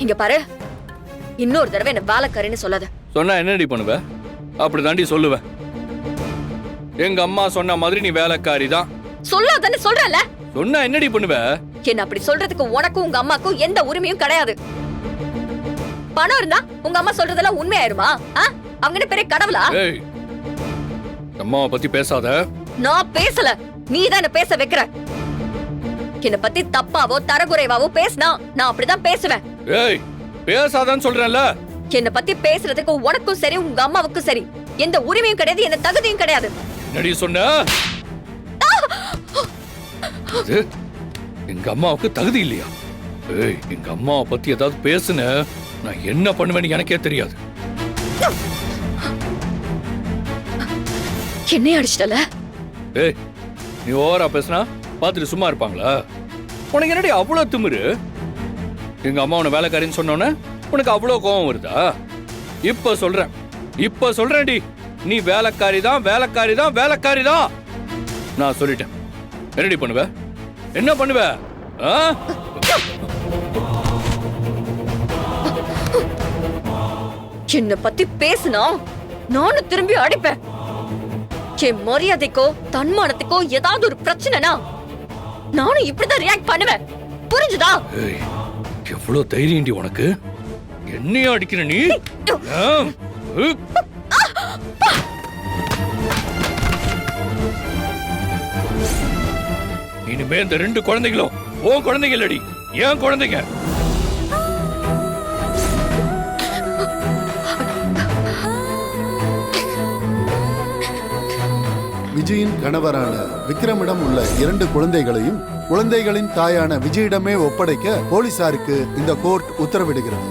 இங்க பாரு, இன்னொரு தடவை என்ன வேலைக்காரின்னு சொல்லாத. சொன்னா என்னடி பண்ணுவ? அப்படி தாண்டி சொல்லுவேன். எங்க அம்மா சொன்ன மாதிரி நீ வேலைக்காரி தான். சொல்லாதன்னு சொல்றல. சொன்னா என்னடி பண்ணுவ? என்ன அப்படி சொல்றதுக்கு உனக்கும் உங்க அம்மாக்கும் எந்த உரிமையும் கிடையாது. பணம் இருந்தா உங்க அம்மா சொல்றதெல்லாம் உண்மையாயிருமா? அவங்க என்ன பெரிய கடவுளா? ஏய், அம்மாவை பத்தி பேசாத. நான் பேசல, நீதான் என்ன பேச வைக்கிற. என்ன பத்தி தப்பாவோ தரகுறைவாவோ பேசினா நான் அப்படிதான் பேசுவேன். ஏய், பேசாதன்னு சொல்றேன்ல. என்ன பத்தி பேசுறதுக்கு உனக்கும் சரி உங்க அம்மாவுக்கும் சரி எந்த உரிமையும் கிடையாது, எந்த தகுதியும் கிடையாது. என்னடி சொன்ன? எங்க அம்மாவுக்கு தகுதி இல்லையா? ஏய், எங்க அம்மாவை பத்தி ஏதாவது பேசுன நான் என்ன பண்ணுவேன்னு எனக்கே தெரியாது. என்னைய அடிச்சிட்டல. ஏய், நீ ஓவரா பேசினா பார்த்துட்டு சும்மா இருப்பாங்களா? உனக்கு என்னடி அவ்வளவு திமிரு? எங்க அம்மா உன்னை வேலைக்காரின்னு சொன்னோன்னே உனக்கு அவ்வளவு கோபம் வருதா? இப்ப சொல்றேன்டி, நீ வேலைக்காரி தான், வேலைக்காரி தான், வேலைக்காரி தான். நான் சொல்லிட்டேன். என்னடி பண்ணுவ? என்ன பண்ணுவ? என்ன பத்தி பேசுனா நானும் திரும்பி அடிப்பேன். என் மரியாதைக்கோ தன்மானத்துக்கோ ஏதாவது ஒரு பிரச்சனைனா நானும் இப்படிதான் ரியாக்ட் பண்ணுவேன். புரிஞ்சுதா? எவ்வளவு தைரியம்டி உனக்கு? என்னையா அடிக்கிற நீ? இனிமே இந்த 2 குழந்தைகளும் உன் குழந்தைங்க இல்லடி, ஏன் குழந்தைங்க. விஜயின் கணவரான விக்ரமிடம் உள்ள 2 குழந்தைகளையும் குழந்தைகளின் தாயான விஜயிடமே ஒப்படைக்க போலீசாருக்கு இந்த கோர்ட் உத்தரவிடுகிறது.